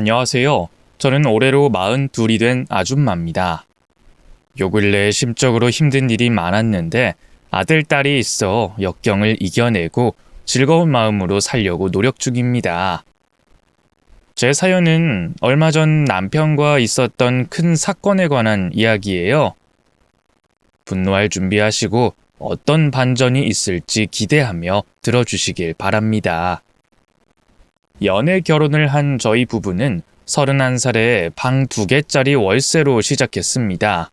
안녕하세요. 저는 올해로 42이 된 아줌마입니다. 요 근래 심적으로 힘든 일이 많았는데 아들, 딸이 있어 역경을 이겨내고 즐거운 마음으로 살려고 노력 중입니다. 제 사연은 얼마 전 남편과 있었던 큰 사건에 관한 이야기예요. 분노할 준비하시고 어떤 반전이 있을지 기대하며 들어주시길 바랍니다. 연애 결혼을 한 저희 부부는 31살에 방 2개짜리 월세로 시작했습니다.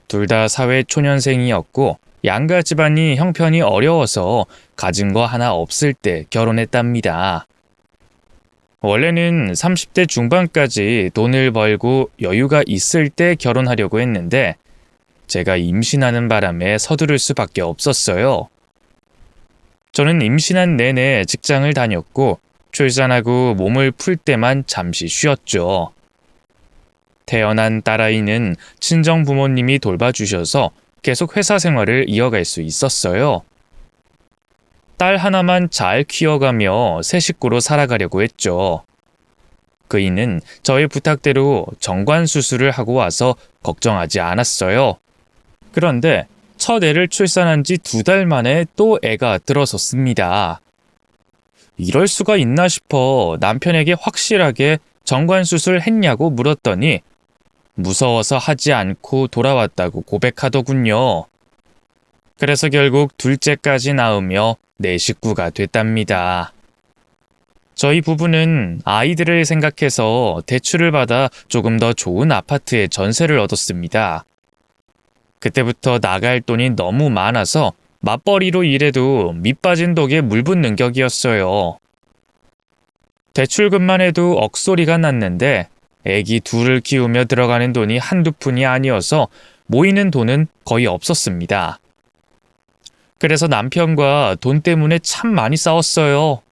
둘 다 사회 초년생이었고 양가 집안이 형편이 어려워서 가진 거 하나 없을 때 결혼했답니다. 원래는 30대 중반까지 돈을 벌고 여유가 있을 때 결혼하려고 했는데 제가 임신하는 바람에 서두를 수밖에 없었어요. 저는 임신한 내내 직장을 다녔고 출산하고 몸을 풀 때만 잠시 쉬었죠. 태어난 딸아이는 친정 부모님이 돌봐주셔서 계속 회사 생활을 이어갈 수 있었어요. 딸 하나만 잘 키워가며 새 식구로 살아가려고 했죠. 그이는 저의 부탁대로 정관 수술을 하고 와서 걱정하지 않았어요. 그런데 첫 애를 출산한 지 2달 만에 또 애가 들어섰습니다. 이럴 수가 있나 싶어 남편에게 확실하게 정관수술 했냐고 물었더니 무서워서 하지 않고 돌아왔다고 고백하더군요. 그래서 결국 둘째까지 낳으며 내 식구가 됐답니다. 저희 부부는 아이들을 생각해서 대출을 받아 조금 더 좋은 아파트에 전세를 얻었습니다. 그때부터 나갈 돈이 너무 많아서 맞벌이로 일해도 밑 빠진 독에 물 붓는 격이었어요. 대출금만 해도 억소리가 났는데 애기 둘을 키우며 들어가는 돈이 한두 푼이 아니어서 모이는 돈은 거의 없었습니다. 그래서 남편과 돈 때문에 참 많이 싸웠어요.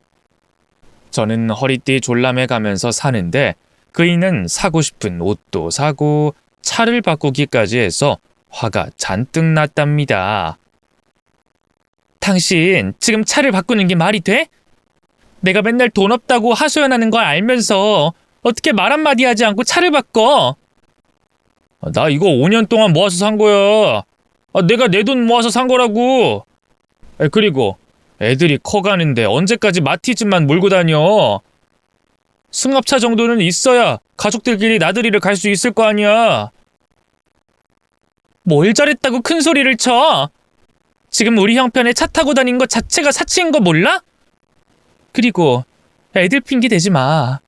저는 허리띠 졸라매 가면서 사는데 그이는 사고 싶은 옷도 사고 차를 바꾸기까지 해서 화가 잔뜩 났답니다. 당신 지금 차를 바꾸는 게 말이 돼? 내가 맨날 돈 없다고 하소연하는 걸 알면서 어떻게 말 한마디 하지 않고 차를 바꿔? 나 이거 5년 동안 모아서 산 거야. 내가 내 돈 모아서 산 거라고. 그리고 애들이 커가는데 언제까지 마티즈만 몰고 다녀? 승합차 정도는 있어야 가족들끼리 나들이를 갈 수 있을 거 아니야. 뭘 잘했다고 큰 소리를 쳐? 지금 우리 형편에 차 타고 다닌 것 자체가 사치인 거 몰라? 그리고 애들 핑계 대지 마.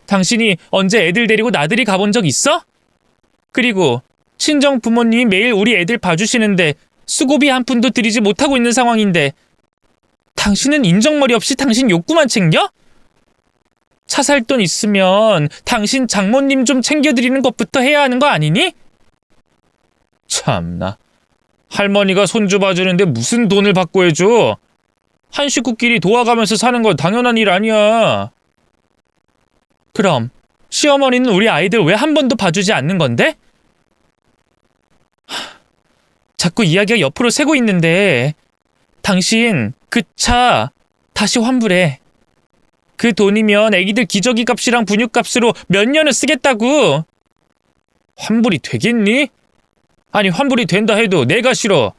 당신이 언제 애들 데리고 나들이 가본 적 있어? 그리고 친정 부모님이 매일 우리 애들 봐주시는데 수고비 한 푼도 드리지 못하고 있는 상황인데 당신은 인정머리 없이 당신 욕구만 챙겨? 차 살 돈 있으면 당신 장모님 좀 챙겨드리는 것부터 해야 하는 거 아니니? 참나. 할머니가 손주 봐주는데 무슨 돈을 받고 해줘? 한 식구끼리 도와가면서 사는 건 당연한 일 아니야. 그럼 시어머니는 우리 아이들 왜 한 번도 봐주지 않는 건데? 자꾸 이야기가 옆으로 새고 있는데 당신 그 차 다시 환불해. 그 돈이면 애기들 기저귀 값이랑 분유 값으로 몇 년을 쓰겠다고. 환불이 되겠니? 아니 환불이 된다 해도 내가 싫어.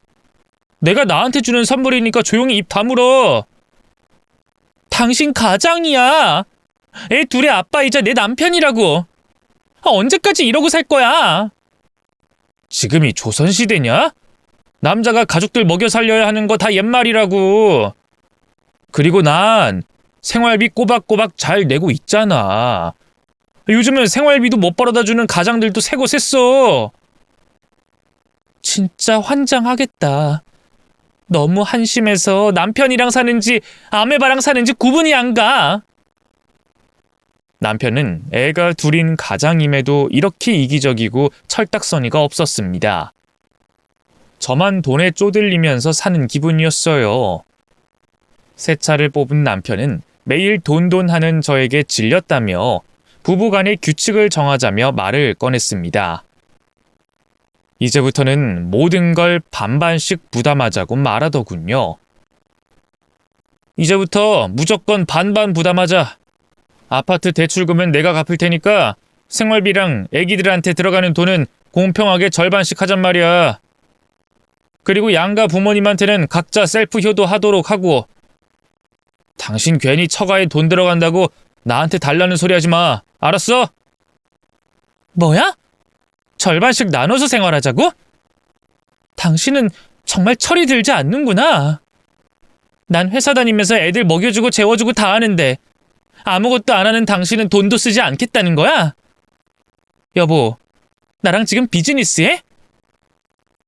내가 나한테 주는 선물이니까 조용히 입 다물어. 당신 가장이야. 애 둘의 아빠이자 내 남편이라고. 언제까지 이러고 살 거야? 지금이 조선시대냐? 남자가 가족들 먹여 살려야 하는 거 다 옛말이라고. 그리고 난 생활비 꼬박꼬박 잘 내고 있잖아. 요즘은 생활비도 못 벌어다 주는 가장들도 새고 셌어. 진짜 환장하겠다. 너무 한심해서 남편이랑 사는지 아메바랑 사는지 구분이 안 가. 남편은 애가 둘인 가장임에도 이렇게 이기적이고 철딱서니가 없었습니다. 저만 돈에 쪼들리면서 사는 기분이었어요. 새 차를 뽑은 남편은 매일 돈하는 저에게 질렸다며 부부간의 규칙을 정하자며 말을 꺼냈습니다. 이제부터는 모든 걸 반반씩 부담하자고 말하더군요. 이제부터 무조건 반반 부담하자. 아파트 대출금은 내가 갚을 테니까 생활비랑 애기들한테 들어가는 돈은 공평하게 절반씩 하잔 말이야. 그리고 양가 부모님한테는 각자 셀프 효도하도록 하고. 당신 괜히 처가에 돈 들어간다고 나한테 달라는 소리 하지 마. 알았어? 뭐야? 절반씩 나눠서 생활하자고? 당신은 정말 철이 들지 않는구나. 난 회사 다니면서 애들 먹여주고 재워주고 다 하는데 아무것도 안 하는 당신은 돈도 쓰지 않겠다는 거야? 여보, 나랑 지금 비즈니스해?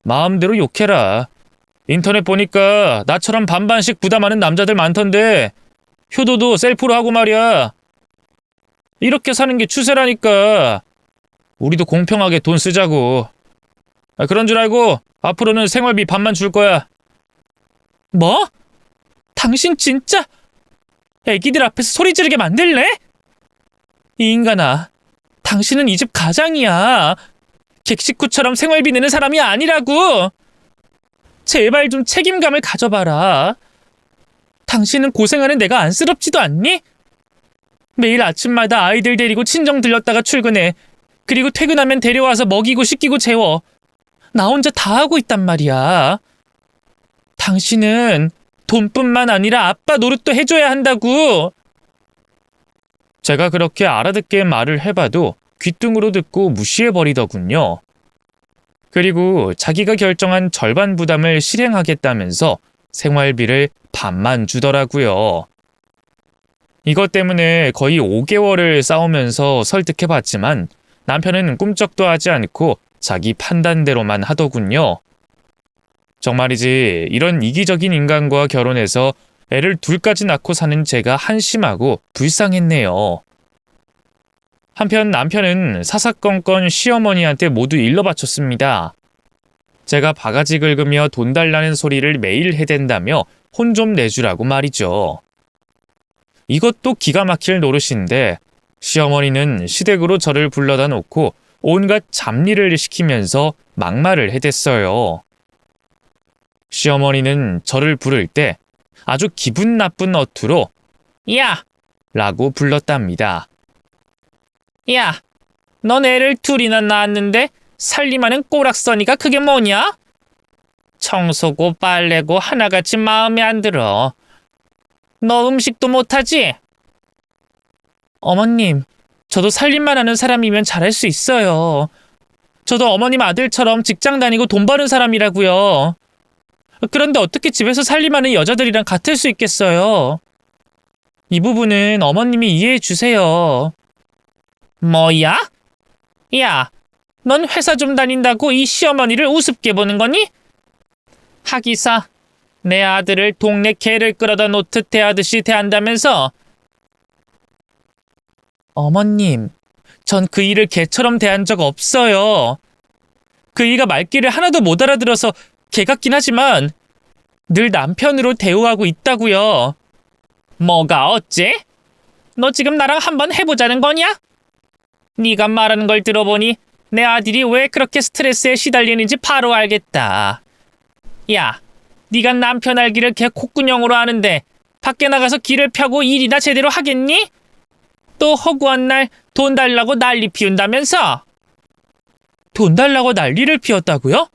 마음대로 욕해라. 인터넷 보니까 나처럼 반반씩 부담하는 남자들 많던데 효도도 셀프로 하고 말이야. 이렇게 사는 게 추세라니까. 우리도 공평하게 돈 쓰자고. 그런 줄 알고 앞으로는 생활비 반만 줄 거야. 뭐? 당신 진짜 애기들 앞에서 소리 지르게 만들래? 이 인간아, 당신은 이 집 가장이야. 객식구처럼 생활비 내는 사람이 아니라고. 제발 좀 책임감을 가져봐라. 당신은 고생하는 내가 안쓰럽지도 않니? 매일 아침마다 아이들 데리고 친정 들렀다가 출근해. 그리고 퇴근하면 데려와서 먹이고 씻기고 재워. 나 혼자 다 하고 있단 말이야. 당신은 돈뿐만 아니라 아빠 노릇도 해줘야 한다고. 제가 그렇게 알아듣게 말을 해봐도 귓등으로 듣고 무시해버리더군요. 그리고 자기가 결정한 절반 부담을 실행하겠다면서 생활비를 반만 주더라고요. 이것 때문에 거의 5개월을 싸우면서 설득해봤지만 남편은 꿈쩍도 하지 않고 자기 판단대로만 하더군요. 정말이지 이런 이기적인 인간과 결혼해서 애를 둘까지 낳고 사는 제가 한심하고 불쌍했네요. 한편 남편은 사사건건 시어머니한테 모두 일러 바쳤습니다. 제가 바가지 긁으며 돈 달라는 소리를 매일 해댄다며 혼 좀 내주라고 말이죠. 이것도 기가 막힐 노릇인데 시어머니는 시댁으로 저를 불러다 놓고 온갖 잡일을 시키면서 막말을 해댔어요. 시어머니는 저를 부를 때 아주 기분 나쁜 어투로 야! 라고 불렀답니다. 야! 넌 애를 둘이나 낳았는데 살림하는 꼬락서니가 그게 뭐냐? 청소고 빨래고 하나같이 마음에 안 들어. 너 음식도 못하지? 어머님, 저도 살림만 하는 사람이면 잘할 수 있어요. 저도 어머님 아들처럼 직장 다니고 돈 버는 사람이라고요. 그런데 어떻게 집에서 살림하는 여자들이랑 같을 수 있겠어요? 이 부분은 어머님이 이해해 주세요. 뭐야? 야, 넌 회사 좀 다닌다고 이 시어머니를 우습게 보는 거니? 하기사, 내 아들을 동네 개를 끌어다 놓듯 대하듯이 대한다면서? 어머님, 전 그 일을 개처럼 대한 적 없어요. 그 이가 말귀를 하나도 못 알아들어서 개 같긴 하지만 늘 남편으로 대우하고 있다고요. 뭐가 어째? 너 지금 나랑 한번 해보자는 거냐? 네가 말하는 걸 들어보니 내 아들이 왜 그렇게 스트레스에 시달리는지 바로 알겠다. 야, 네가 남편 알기를 개 콧구녕으로 아는데 밖에 나가서 길을 펴고 일이나 제대로 하겠니? 또 허구한 날 돈 달라고 난리 피운다면서? 돈 달라고 난리를 피웠다고요?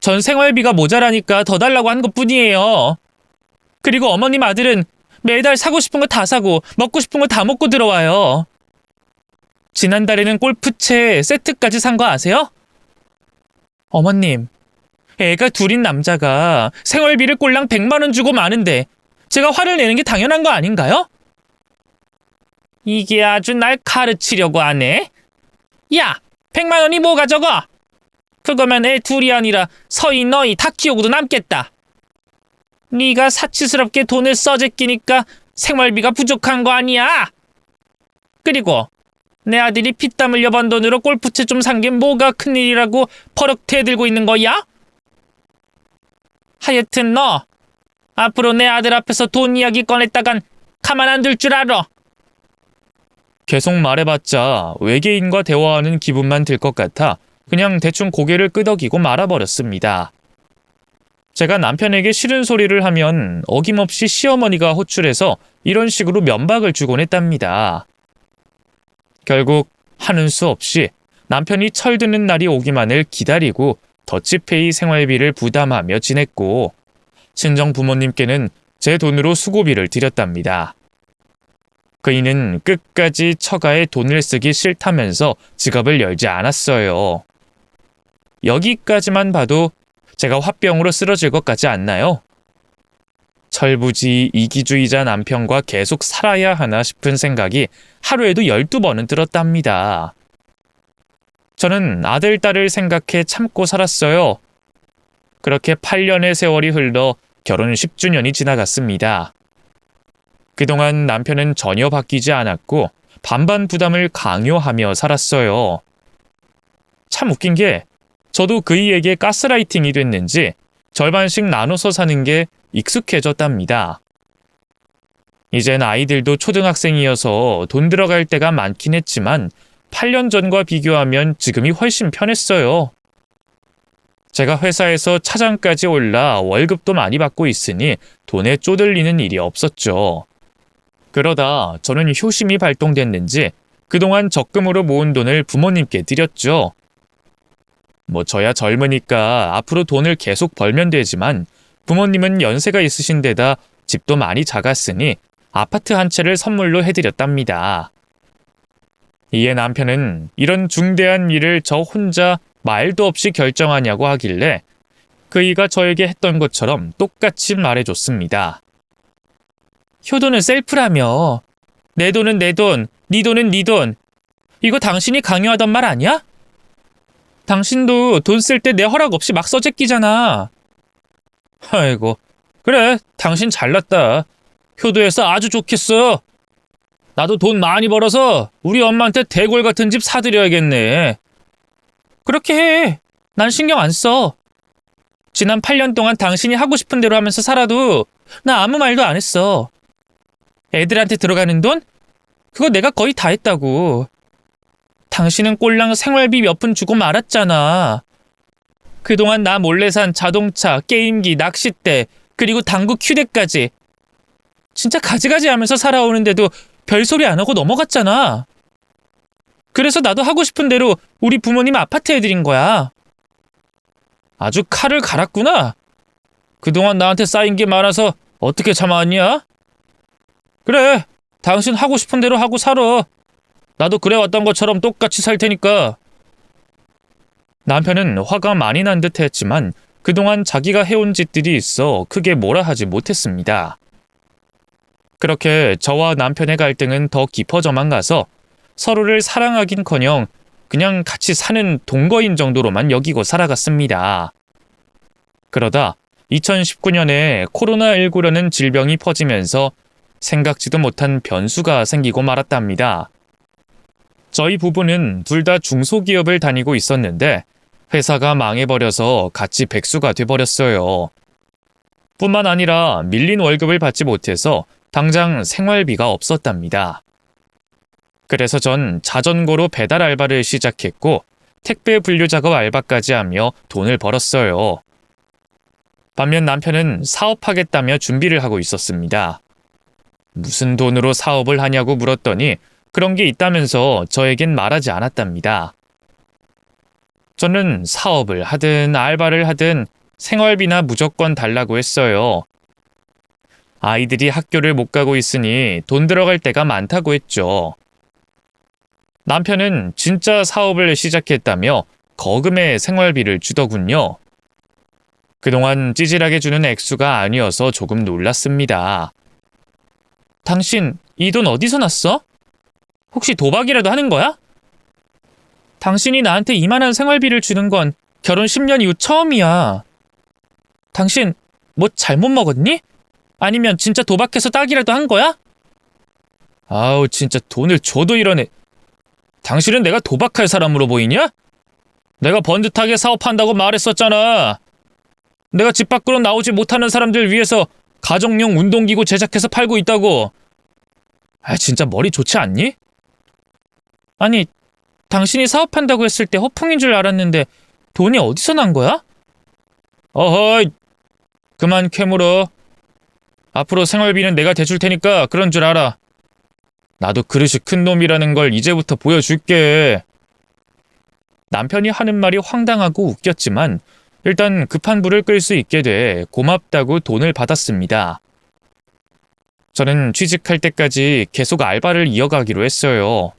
전 생활비가 모자라니까 더 달라고 한 것뿐이에요. 그리고 어머님 아들은 매달 사고 싶은 거 다 사고 먹고 싶은 거 다 먹고 들어와요. 지난달에는 골프채 세트까지 산 거 아세요? 어머님, 애가 둘인 남자가 생활비를 꼴랑 100만 원 주고 마는데 제가 화를 내는 게 당연한 거 아닌가요? 이게 아주 날 가르치려고 하네. 야, 100만 원이 뭐가 적어? 그거면 애 둘이 아니라 서희 너희 다 키우고도 남겠다. 네가 사치스럽게 돈을 써제끼니까 생활비가 부족한 거 아니야? 그리고 내 아들이 피땀 흘려 번 돈으로 골프채 좀 산 게 뭐가 큰일이라고 버럭 대들고 있는 거야? 하여튼 너 앞으로 내 아들 앞에서 돈 이야기 꺼냈다간 가만 안 둘 줄 알아. 계속 말해봤자 외계인과 대화하는 기분만 들 것 같아 그냥 대충 고개를 끄덕이고 말아버렸습니다. 제가 남편에게 싫은 소리를 하면 어김없이 시어머니가 호출해서 이런 식으로 면박을 주곤 했답니다. 결국 하는 수 없이 남편이 철드는 날이 오기만을 기다리고 더치페이 생활비를 부담하며 지냈고, 친정 부모님께는 제 돈으로 수고비를 드렸답니다. 그이는 끝까지 처가에 돈을 쓰기 싫다면서 지갑을 열지 않았어요. 여기까지만 봐도 제가 화병으로 쓰러질 것 같지 않나요? 철부지 이기주의자 남편과 계속 살아야 하나 싶은 생각이 하루에도 12번은 들었답니다. 저는 아들, 딸을 생각해 참고 살았어요. 그렇게 8년의 세월이 흘러 결혼 10주년이 지나갔습니다. 그동안 남편은 전혀 바뀌지 않았고 반반 부담을 강요하며 살았어요. 참 웃긴 게 저도 그이에게 가스라이팅이 됐는지 절반씩 나눠서 사는 게 익숙해졌답니다. 이젠 아이들도 초등학생이어서 돈 들어갈 때가 많긴 했지만 8년 전과 비교하면 지금이 훨씬 편했어요. 제가 회사에서 차장까지 올라 월급도 많이 받고 있으니 돈에 쪼들리는 일이 없었죠. 그러다 저는 효심이 발동됐는지 그동안 적금으로 모은 돈을 부모님께 드렸죠. 저야 젊으니까 앞으로 돈을 계속 벌면 되지만 부모님은 연세가 있으신 데다 집도 많이 작았으니 아파트 한 채를 선물로 해드렸답니다. 이에 남편은 이런 중대한 일을 저 혼자 말도 없이 결정하냐고 하길래 그이가 저에게 했던 것처럼 똑같이 말해줬습니다. 효도는 셀프라며. 내 돈은 내 돈, 네 돈은 네 돈. 이거 당신이 강요하던 말 아니야? 당신도 돈 쓸 때 내 허락 없이 막 써제끼잖아. 아이고, 그래, 당신 잘났다. 효도해서 아주 좋겠어. 나도 돈 많이 벌어서 우리 엄마한테 대골 같은 집 사드려야겠네. 그렇게 해. 난 신경 안 써. 지난 8년 동안 당신이 하고 싶은 대로 하면서 살아도 나 아무 말도 안 했어. 애들한테 들어가는 돈? 그거 내가 거의 다 했다고. 당신은 꼴랑 생활비 몇 푼 주고 말았잖아. 그동안 나 몰래 산 자동차, 게임기, 낚싯대, 그리고 당구 큐대까지. 진짜 가지가지 하면서 살아오는데도 별소리 안 하고 넘어갔잖아. 그래서 나도 하고 싶은 대로 우리 부모님 아파트 해드린 거야. 아주 칼을 갈았구나. 그동안 나한테 쌓인 게 많아서 어떻게 참아왔냐? 그래, 당신 하고 싶은 대로 하고 살아. 나도 그래왔던 것처럼 똑같이 살 테니까. 남편은 화가 많이 난 듯 했지만 그동안 자기가 해온 짓들이 있어 크게 뭐라 하지 못했습니다. 그렇게 저와 남편의 갈등은 더 깊어져만 가서 서로를 사랑하긴커녕 그냥 같이 사는 동거인 정도로만 여기고 살아갔습니다. 그러다 2019년에 코로나19라는 질병이 퍼지면서 생각지도 못한 변수가 생기고 말았답니다. 저희 부부는 둘 다 중소기업을 다니고 있었는데 회사가 망해버려서 같이 백수가 돼버렸어요. 뿐만 아니라 밀린 월급을 받지 못해서 당장 생활비가 없었답니다. 그래서 전 자전거로 배달 알바를 시작했고 택배 분류 작업 알바까지 하며 돈을 벌었어요. 반면 남편은 사업하겠다며 준비를 하고 있었습니다. 무슨 돈으로 사업을 하냐고 물었더니 그런 게 있다면서 저에겐 말하지 않았답니다. 저는 사업을 하든 알바를 하든 생활비나 무조건 달라고 했어요. 아이들이 학교를 못 가고 있으니 돈 들어갈 때가 많다고 했죠. 남편은 진짜 사업을 시작했다며 거금의 생활비를 주더군요. 그동안 찌질하게 주는 액수가 아니어서 조금 놀랐습니다. 당신 이 돈 어디서 났어? 혹시 도박이라도 하는 거야? 당신이 나한테 이만한 생활비를 주는 건 결혼 10년 이후 처음이야. 당신 뭐 잘못 먹었니? 아니면 진짜 도박해서 딱이라도 한 거야? 아우 진짜 돈을 줘도 이러네. 당신은 내가 도박할 사람으로 보이냐? 내가 번듯하게 사업한다고 말했었잖아. 내가 집 밖으로 나오지 못하는 사람들 위해서 가정용 운동기구 제작해서 팔고 있다고. 아 진짜 머리 좋지 않니? 아니 당신이 사업한다고 했을 때 허풍인 줄 알았는데 돈이 어디서 난 거야? 어허이 그만 캐물어. 앞으로 생활비는 내가 대줄 테니까 그런 줄 알아. 나도 그릇이 큰 놈이라는 걸 이제부터 보여줄게. 남편이 하는 말이 황당하고 웃겼지만 일단 급한 불을 끌 수 있게 돼 고맙다고 돈을 받았습니다. 저는 취직할 때까지 계속 알바를 이어가기로 했어요.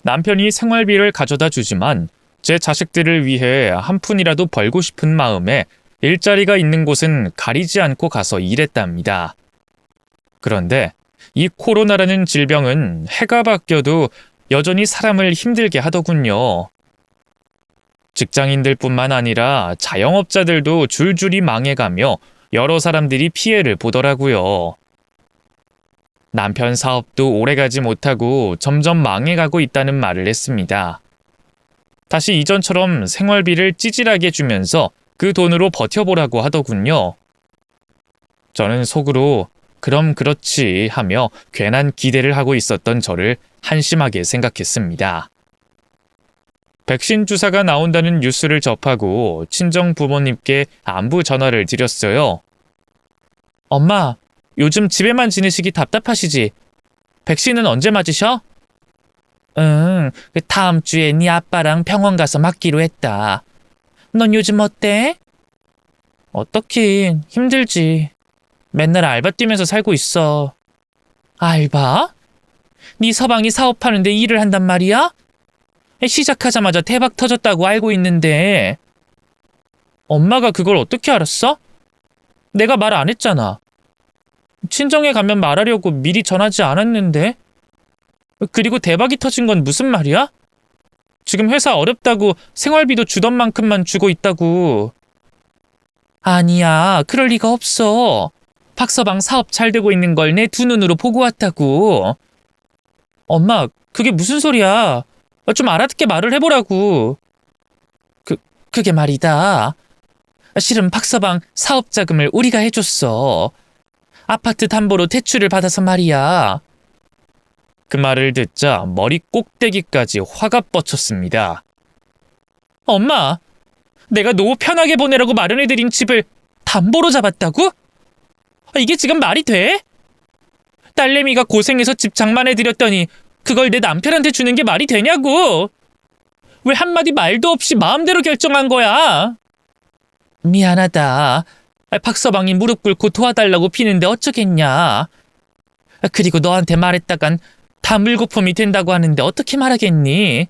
남편이 생활비를 가져다 주지만 제 자식들을 위해 한 푼이라도 벌고 싶은 마음에 일자리가 있는 곳은 가리지 않고 가서 일했답니다. 그런데 이 코로나라는 질병은 해가 바뀌어도 여전히 사람을 힘들게 하더군요. 직장인들뿐만 아니라 자영업자들도 줄줄이 망해가며 여러 사람들이 피해를 보더라고요. 남편 사업도 오래가지 못하고 점점 망해가고 있다는 말을 했습니다. 다시 이전처럼 생활비를 찌질하게 주면서 그 돈으로 버텨보라고 하더군요. 저는 속으로 그럼 그렇지 하며 괜한 기대를 하고 있었던 저를 한심하게 생각했습니다. 백신 주사가 나온다는 뉴스를 접하고 친정 부모님께 안부 전화를 드렸어요. 엄마, 요즘 집에만 지내시기 답답하시지? 백신은 언제 맞으셔? 응, 다음 주에 네 아빠랑 병원 가서 맞기로 했다. 넌 요즘 어때? 어떻긴 힘들지. 맨날 알바 뛰면서 살고 있어. 알바? 네 서방이 사업하는데 일을 한단 말이야? 시작하자마자 대박 터졌다고 알고 있는데. 엄마가 그걸 어떻게 알았어? 내가 말 안 했잖아. 친정에 가면 말하려고 미리 전하지 않았는데. 그리고 대박이 터진 건 무슨 말이야? 지금 회사 어렵다고 생활비도 주던 만큼만 주고 있다고. 아니야, 그럴 리가 없어. 박서방 사업 잘 되고 있는 걸 내 두 눈으로 보고 왔다고. 엄마, 그게 무슨 소리야? 좀 알아듣게 말을 해보라고. 그게 말이다. 실은 박서방 사업 자금을 우리가 해줬어. 아파트 담보로 대출을 받아서 말이야. 그 말을 듣자 머리 꼭대기까지 화가 뻗쳤습니다. 엄마, 내가 노후 편하게 보내라고 마련해드린 집을 담보로 잡았다고? 이게 지금 말이 돼? 딸내미가 고생해서 집 장만해드렸더니 그걸 내 남편한테 주는 게 말이 되냐고! 왜 한마디 말도 없이 마음대로 결정한 거야? 미안하다. 박서방이 무릎 꿇고 도와달라고 피는데 어쩌겠냐. 그리고 너한테 말했다간 다 물거품이 된다고 하는데 어떻게 말하겠니?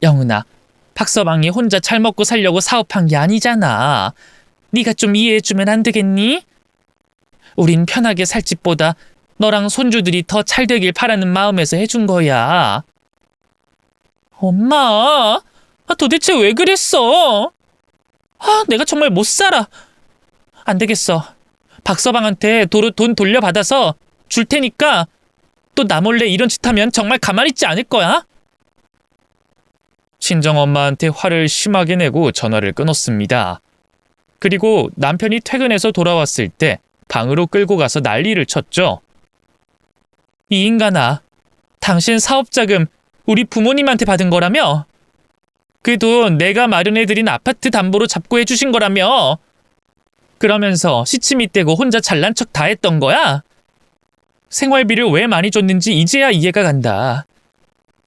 영은아, 박서방이 혼자 잘 먹고 살려고 사업한 게 아니잖아. 네가 좀 이해해주면 안 되겠니? 우린 편하게 살 집보다 너랑 손주들이 더 잘 되길 바라는 마음에서 해준 거야. 엄마, 도대체 왜 그랬어? 내가 정말 못 살아. 안 되겠어. 박서방한테 돈 돌려받아서 줄 테니까 또 나 몰래 이런 짓 하면 정말 가만히 있지 않을 거야. 친정엄마한테 화를 심하게 내고 전화를 끊었습니다. 그리고 남편이 퇴근해서 돌아왔을 때 방으로 끌고 가서 난리를 쳤죠. 이 인간아, 당신 사업자금 우리 부모님한테 받은 거라며? 그 돈 내가 마련해드린 아파트 담보로 잡고 해주신 거라며? 그러면서 시치미 떼고 혼자 잘난 척 다 했던 거야? 생활비를 왜 많이 줬는지 이제야 이해가 간다.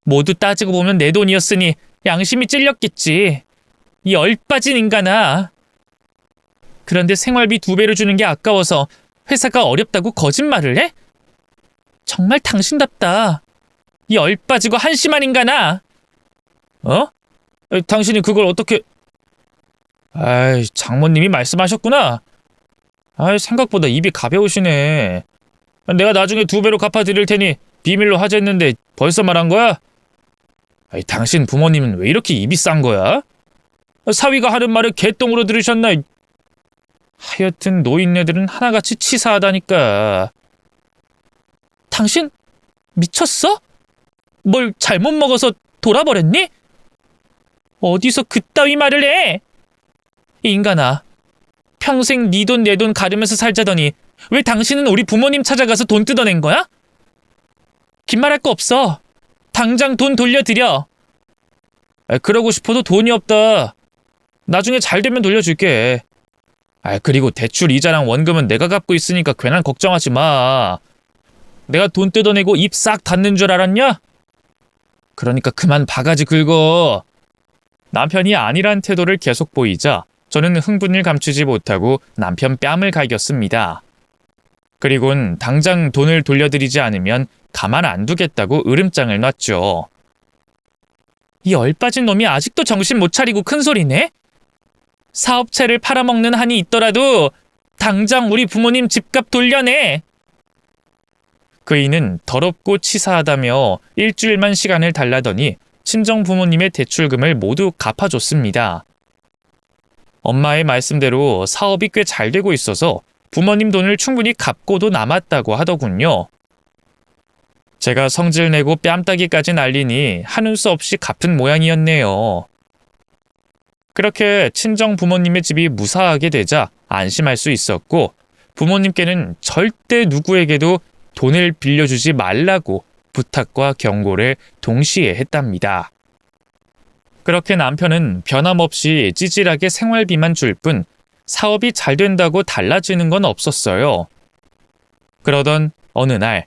모두 따지고 보면 내 돈이었으니 양심이 찔렸겠지. 이 얼빠진 인간아. 그런데 생활비 2배를 주는 게 아까워서 회사가 어렵다고 거짓말을 해? 정말 당신답다. 이 얼빠지고 한심한 인간아. 어? 당신이 그걸 어떻게... 아이, 장모님이 말씀하셨구나. 아이, 생각보다 입이 가벼우시네. 내가 나중에 2배로 갚아드릴 테니 비밀로 하자했는데 벌써 말한 거야? 아이, 당신 부모님은 왜 이렇게 입이 싼 거야? 사위가 하는 말을 개똥으로 들으셨나? 하여튼 노인네들은 하나같이 치사하다니까. 당신 미쳤어? 뭘 잘못 먹어서 돌아버렸니? 어디서 그따위 말을 해? 이 인간아, 평생 네 돈 내 돈 가르면서 살자더니 왜 당신은 우리 부모님 찾아가서 돈 뜯어낸 거야? 긴 말할 거 없어. 당장 돈 돌려드려. 그러고 싶어도 돈이 없다. 나중에 잘 되면 돌려줄게. 그리고 대출 이자랑 원금은 내가 갚고 있으니까 괜한 걱정하지 마. 내가 돈 뜯어내고 입 싹 닫는 줄 알았냐? 그러니까 그만 바가지 긁어. 남편이 아니란 태도를 계속 보이자 저는 흥분을 감추지 못하고 남편 뺨을 갈겼습니다. 그리곤 당장 돈을 돌려드리지 않으면 가만 안 두겠다고 으름장을 놨죠. 이 얼빠진 놈이 아직도 정신 못 차리고 큰 소리네? 사업체를 팔아먹는 한이 있더라도 당장 우리 부모님 집값 돌려내! 그이는 더럽고 치사하다며 일주일만 시간을 달라더니 친정 부모님의 대출금을 모두 갚아줬습니다. 엄마의 말씀대로 사업이 꽤 잘 되고 있어서 부모님 돈을 충분히 갚고도 남았다고 하더군요. 제가 성질내고 뺨따기까지 날리니 하는 수 없이 갚은 모양이었네요. 그렇게 친정 부모님의 집이 무사하게 되자 안심할 수 있었고 부모님께는 절대 누구에게도 돈을 빌려주지 말라고 부탁과 경고를 동시에 했답니다. 그렇게 남편은 변함없이 찌질하게 생활비만 줄 뿐 사업이 잘 된다고 달라지는 건 없었어요. 그러던 어느 날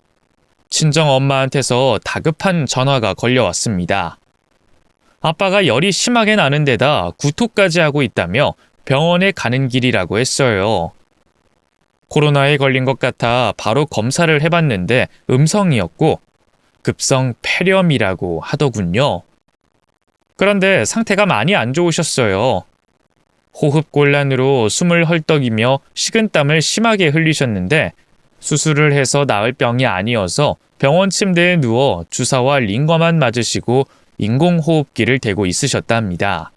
친정 엄마한테서 다급한 전화가 걸려왔습니다. 아빠가 열이 심하게 나는 데다 구토까지 하고 있다며 병원에 가는 길이라고 했어요. 코로나에 걸린 것 같아 바로 검사를 해봤는데 음성이었고 급성 폐렴이라고 하더군요. 그런데 상태가 많이 안 좋으셨어요. 호흡곤란으로 숨을 헐떡이며 식은땀을 심하게 흘리셨는데 수술을 해서 나을 병이 아니어서 병원 침대에 누워 주사와 링거만 맞으시고 인공호흡기를 대고 있으셨답니다.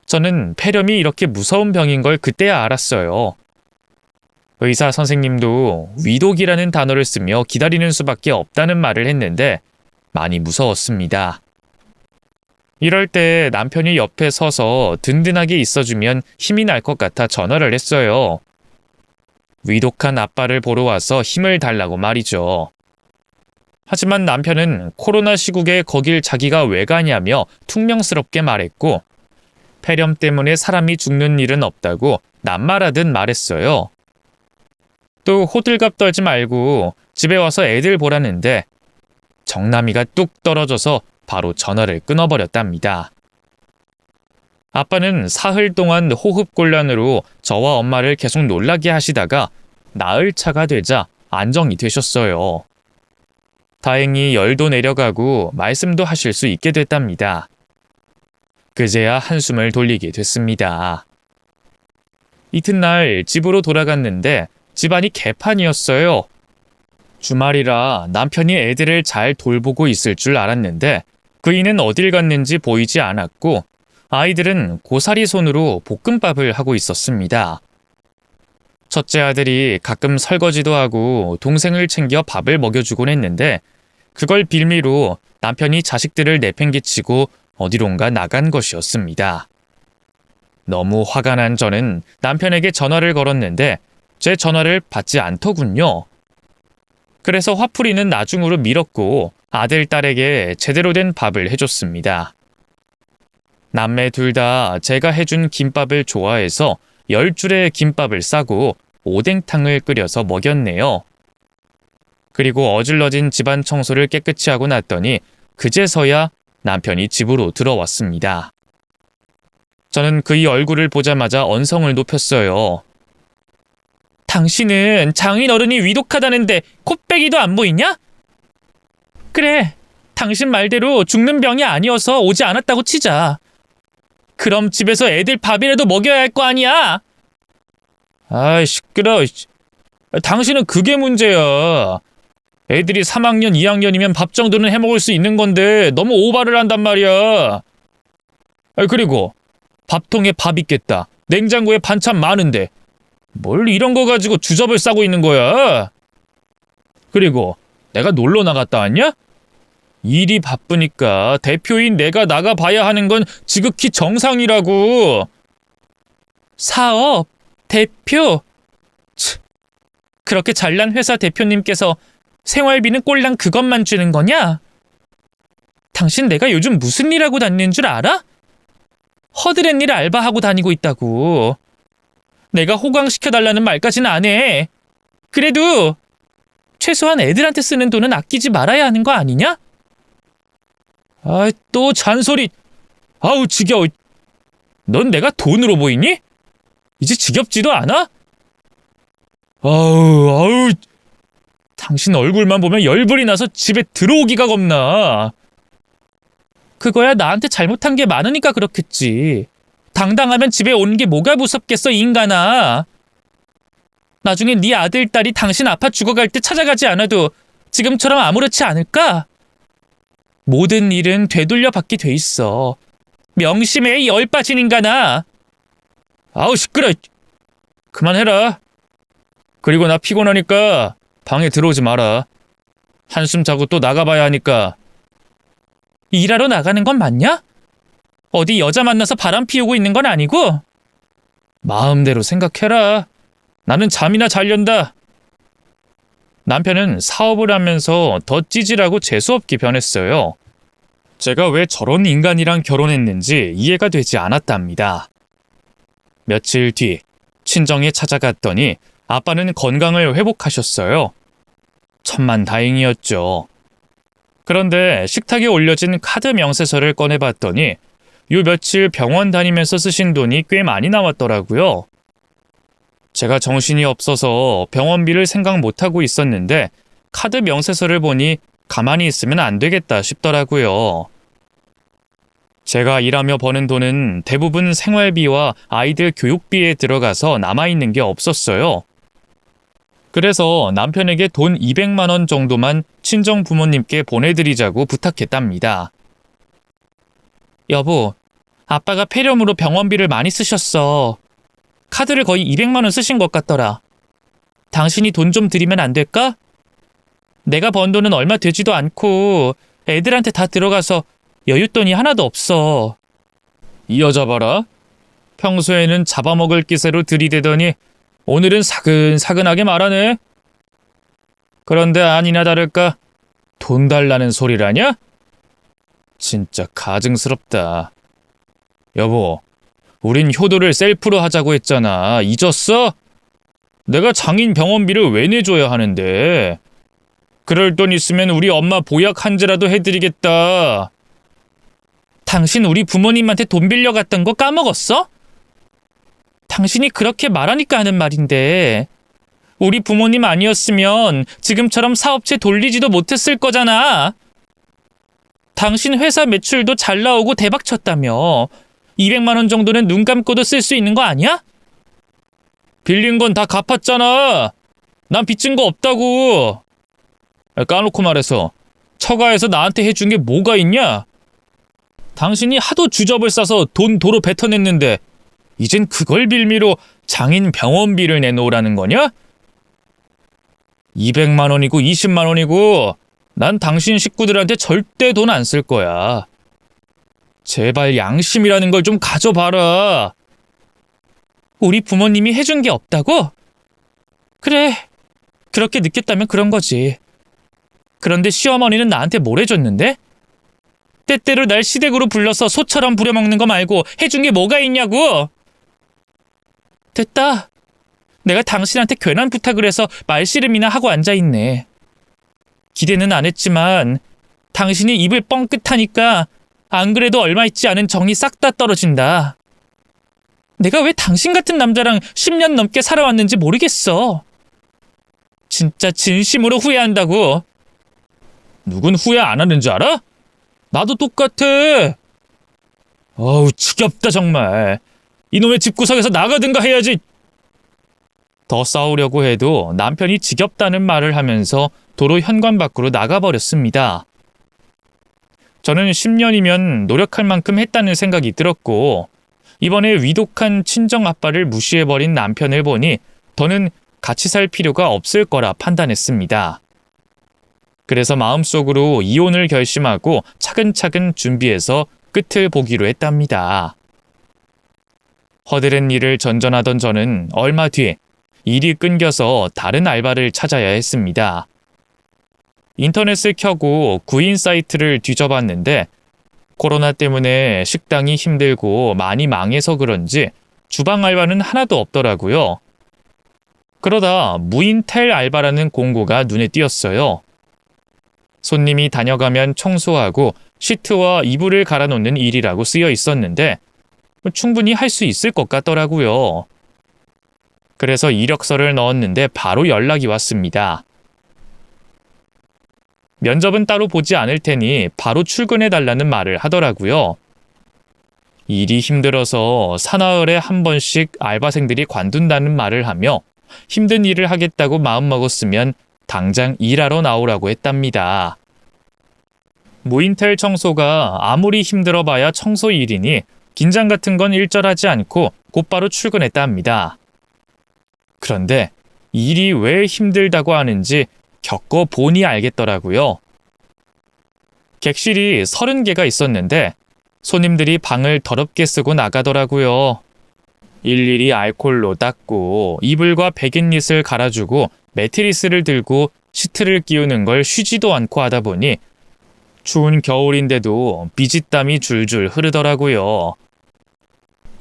저는 폐렴이 이렇게 무서운 병인 걸 그때야 알았어요. 의사 선생님도 위독이라는 단어를 쓰며 기다리는 수밖에 없다는 말을 했는데 많이 무서웠습니다. 이럴 때 남편이 옆에 서서 든든하게 있어주면 힘이 날 것 같아 전화를 했어요. 위독한 아빠를 보러 와서 힘을 달라고 말이죠. 하지만 남편은 코로나 시국에 거길 자기가 왜 가냐며 퉁명스럽게 말했고 폐렴 때문에 사람이 죽는 일은 없다고 낱말하듯 말했어요. 또 호들갑 떨지 말고 집에 와서 애들 보라는데 정남이가 뚝 떨어져서 바로 전화를 끊어버렸답니다. 아빠는 사흘 동안 호흡곤란으로 저와 엄마를 계속 놀라게 하시다가 나흘 차가 되자 안정이 되셨어요. 다행히 열도 내려가고 말씀도 하실 수 있게 됐답니다. 그제야 한숨을 돌리게 됐습니다. 이튿날 집으로 돌아갔는데 집안이 개판이었어요. 주말이라 남편이 애들을 잘 돌보고 있을 줄 알았는데 그이는 어딜 갔는지 보이지 않았고 아이들은 고사리 손으로 볶음밥을 하고 있었습니다. 첫째 아들이 가끔 설거지도 하고 동생을 챙겨 밥을 먹여주곤 했는데 그걸 빌미로 남편이 자식들을 내팽개치고 어디론가 나간 것이었습니다. 너무 화가 난 저는 남편에게 전화를 걸었는데 제 전화를 받지 않더군요. 그래서 화풀이는 나중으로 미뤘고 아들, 딸에게 제대로 된 밥을 해줬습니다. 남매 둘 다 제가 해준 김밥을 좋아해서 10줄의 김밥을 싸고 오뎅탕을 끓여서 먹였네요. 그리고 어질러진 집안 청소를 깨끗이 하고 났더니 그제서야 남편이 집으로 들어왔습니다. 저는 그의 얼굴을 보자마자 언성을 높였어요. 당신은 장인어른이 위독하다는데 콧배기도 안 보이냐? 그래, 당신 말대로 죽는 병이 아니어서 오지 않았다고 치자. 그럼 집에서 애들 밥이라도 먹여야 할 거 아니야? 아이, 시끄러워. 당신은 그게 문제야. 애들이 3학년, 2학년이면 밥 정도는 해먹을 수 있는 건데 너무 오바를 한단 말이야. 그리고 밥통에 밥 있겠다. 냉장고에 반찬 많은데 뭘 이런 거 가지고 주접을 싸고 있는 거야? 그리고 내가 놀러 나갔다 왔냐? 일이 바쁘니까 대표인 내가 나가봐야 하는 건 지극히 정상이라고. 사업, 대표. 그렇게 잘난 회사 대표님께서 생활비는 꼴랑 그것만 주는 거냐? 당신 내가 요즘 무슨 일 하고 다니는 줄 알아? 허드렛 일 알바하고 다니고 있다고. 내가 호강시켜달라는 말까지는 안 해. 그래도 최소한 애들한테 쓰는 돈은 아끼지 말아야 하는 거 아니냐? 아, 또 잔소리. 아우, 지겨워. 넌 내가 돈으로 보이니? 이제 지겹지도 않아? 아우. 당신 얼굴만 보면 열불이 나서 집에 들어오기가 겁나. 그거야 나한테 잘못한 게 많으니까 그렇겠지. 당당하면 집에 오는 게 뭐가 무섭겠어, 이 인간아. 나중에 네 아들, 딸이 당신 아파 죽어갈 때 찾아가지 않아도 지금처럼 아무렇지 않을까? 모든 일은 되돌려 받게 돼 있어. 명심해, 이 열빠진 인간아. 아우, 시끄러. 그만해라. 그리고 나 피곤하니까 방에 들어오지 마라. 한숨 자고 또 나가봐야 하니까. 일하러 나가는 건 맞냐? 어디 여자 만나서 바람 피우고 있는 건 아니고? 마음대로 생각해라. 나는 잠이나 잘련다. 남편은 사업을 하면서 더 찌질하고 재수없게 변했어요. 제가 왜 저런 인간이랑 결혼했는지 이해가 되지 않았답니다. 며칠 뒤 친정에 찾아갔더니 아빠는 건강을 회복하셨어요. 천만다행이었죠. 그런데 식탁에 올려진 카드 명세서를 꺼내봤더니 요 며칠 병원 다니면서 쓰신 돈이 꽤 많이 나왔더라고요. 제가 정신이 없어서 병원비를 생각 못하고 있었는데 카드 명세서를 보니 가만히 있으면 안 되겠다 싶더라고요. 제가 일하며 버는 돈은 대부분 생활비와 아이들 교육비에 들어가서 남아있는 게 없었어요. 그래서 남편에게 돈 200만 원 정도만 친정 부모님께 보내드리자고 부탁했답니다. 여보, 아빠가 폐렴으로 병원비를 많이 쓰셨어. 카드를 거의 200만 원 쓰신 것 같더라. 당신이 돈 좀 드리면 안 될까? 내가 번 돈은 얼마 되지도 않고 애들한테 다 들어가서 여윳돈이 하나도 없어. 이 여자 봐라. 평소에는 잡아먹을 기세로 들이대더니 오늘은 사근사근하게 말하네. 그런데 아니나 다를까 돈 달라는 소리라냐? 진짜 가증스럽다. 여보, 우린 효도를 셀프로 하자고 했잖아. 잊었어? 내가 장인 병원비를 왜 내줘야 하는데. 그럴 돈 있으면 우리 엄마 보약 한 제라도 해드리겠다. 당신 우리 부모님한테 돈 빌려갔던 거 까먹었어? 당신이 그렇게 말하니까 하는 말인데 우리 부모님 아니었으면 지금처럼 사업체 돌리지도 못했을 거잖아. 당신 회사 매출도 잘 나오고 대박 쳤다며. 200만 원 정도는 눈 감고도 쓸 수 있는 거 아니야? 빌린 건 다 갚았잖아. 난 빚진 거 없다고. 까놓고 말해서 처가에서 나한테 해준 게 뭐가 있냐? 당신이 하도 주접을 싸서 돈 도로 뱉어냈는데 이젠 그걸 빌미로 장인 병원비를 내놓으라는 거냐? 200만 원이고 20만 원이고 난 당신 식구들한테 절대 돈 안 쓸 거야. 제발 양심이라는 걸 좀 가져봐라. 우리 부모님이 해준 게 없다고? 그래, 그렇게 느꼈다면 그런 거지. 그런데 시어머니는 나한테 뭘 해줬는데? 때때로 날 시댁으로 불러서 소처럼 부려먹는 거 말고 해준 게 뭐가 있냐고. 됐다. 내가 당신한테 괜한 부탁을 해서 말씨름이나 하고 앉아있네. 기대는 안 했지만 당신이 입을 뻥끗하니까 안 그래도 얼마 있지 않은 정이 싹 다 떨어진다. 내가 왜 당신 같은 남자랑 10년 넘게 살아왔는지 모르겠어. 진짜 진심으로 후회한다고. 누군 후회 안 하는 줄 알아? 나도 똑같아. 어우, 지겹다 정말. 이놈의 집구석에서 나가든가 해야지. 더 싸우려고 해도 남편이 지겹다는 말을 하면서 도로 현관 밖으로 나가버렸습니다. 저는 10년이면 노력할 만큼 했다는 생각이 들었고 이번에 위독한 친정아빠를 무시해버린 남편을 보니 더는 같이 살 필요가 없을 거라 판단했습니다. 그래서 마음속으로 이혼을 결심하고 차근차근 준비해서 끝을 보기로 했답니다. 허드렛 일을 전전하던 저는 얼마 뒤에 일이 끊겨서 다른 알바를 찾아야 했습니다. 인터넷을 켜고 구인 사이트를 뒤져봤는데 코로나 때문에 식당이 힘들고 많이 망해서 그런지 주방 알바는 하나도 없더라고요. 그러다 무인텔 알바라는 공고가 눈에 띄었어요. 손님이 다녀가면 청소하고 시트와 이불을 갈아놓는 일이라고 쓰여 있었는데 충분히 할 수 있을 것 같더라고요. 그래서 이력서를 넣었는데 바로 연락이 왔습니다. 면접은 따로 보지 않을 테니 바로 출근해달라는 말을 하더라고요. 일이 힘들어서 사나흘에 한 번씩 알바생들이 관둔다는 말을 하며 힘든 일을 하겠다고 마음먹었으면 당장 일하러 나오라고 했답니다. 무인텔 청소가 아무리 힘들어봐야 청소 일이니 긴장 같은 건 일절하지 않고 곧바로 출근했다 합니다. 그런데 일이 왜 힘들다고 하는지 겪어보니 알겠더라고요. 객실이 30개가 있었는데 손님들이 방을 더럽게 쓰고 나가더라고요. 일일이 알콜로 닦고 이불과 베갯닛을 갈아주고 매트리스를 들고 시트를 끼우는 걸 쉬지도 않고 하다 보니 추운 겨울인데도 비지땀이 줄줄 흐르더라고요.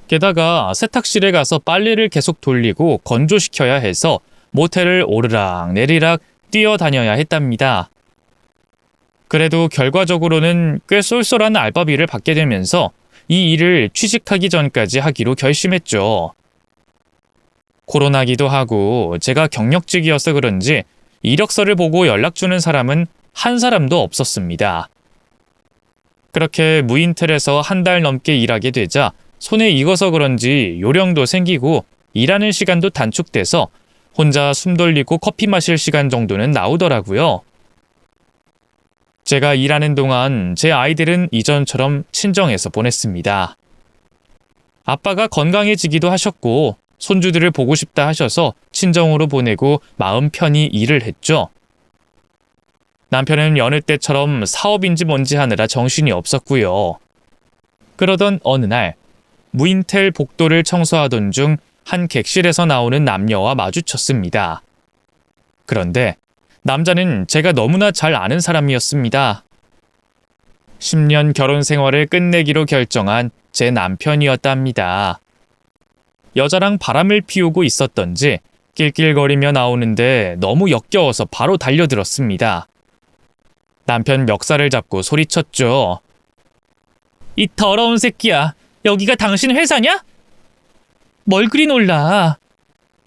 게다가 세탁실에 가서 빨래를 계속 돌리고 건조시켜야 해서 모텔을 오르락 내리락 뛰어다녀야 했답니다. 그래도 결과적으로는 꽤 쏠쏠한 알바비를 받게 되면서 이 일을 취직하기 전까지 하기로 결심했죠. 코로나기도 하고 제가 경력직이어서 그런지 이력서를 보고 연락 주는 사람은 한 사람도 없었습니다. 그렇게 무인텔에서 한 달 넘게 일하게 되자 손에 익어서 그런지 요령도 생기고 일하는 시간도 단축돼서 혼자 숨 돌리고 커피 마실 시간 정도는 나오더라고요. 제가 일하는 동안 제 아이들은 이전처럼 친정에서 보냈습니다. 아빠가 건강해지기도 하셨고 손주들을 보고 싶다 하셔서 친정으로 보내고 마음 편히 일을 했죠. 남편은 여느 때처럼 사업인지 뭔지 하느라 정신이 없었고요. 그러던 어느 날 무인텔 복도를 청소하던 중 한 객실에서 나오는 남녀와 마주쳤습니다. 그런데 남자는 제가 너무나 잘 아는 사람이었습니다. 10년 결혼 생활을 끝내기로 결정한 제 남편이었답니다. 여자랑 바람을 피우고 있었던지 낄낄거리며 나오는데 너무 역겨워서 바로 달려들었습니다. 남편 멱살을 잡고 소리쳤죠. 이 더러운 새끼야, 여기가 당신 회사냐? 뭘 그리 놀라.